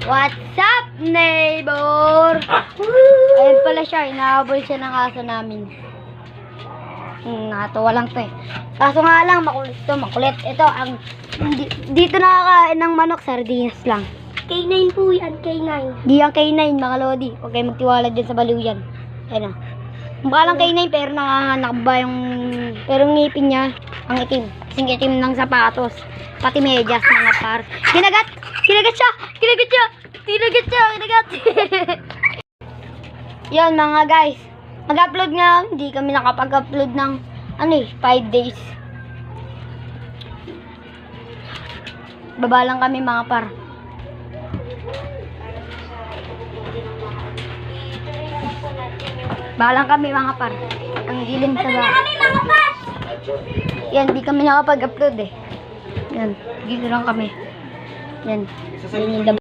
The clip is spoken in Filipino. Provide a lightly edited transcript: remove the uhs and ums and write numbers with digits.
What's up, neighbor? Ayun pala siya, inahabol siya ng aso namin. Natuwa lang to eh. Kaso nga lang, makulit to, makulit. Ito, dito nakakain ng manok, sardinas lang. K9 po yan, K9. Di yung K9, mga lodi. Huwag kayo magtiwala dyan sa baliw yan. Ayan o. Mukha lang K9, pero nanganganak ba yung... Pero yung ngipin niya, ang itim. Kasing itim ng sapatos. Pati medyas, mga par. Kinagat! Kinagat siya! Kinagat siya! Kinagat siya! Kinagat! Yan mga guys. Mag-upload nga. Hindi kami nakapag-upload ng 5 days. Baba lang kami mga par. Balang kami mga par. Ang dilim sa ba. Yan, di kami nakapag-upload eh. Yan, dito lang kami. Yan. Yan yung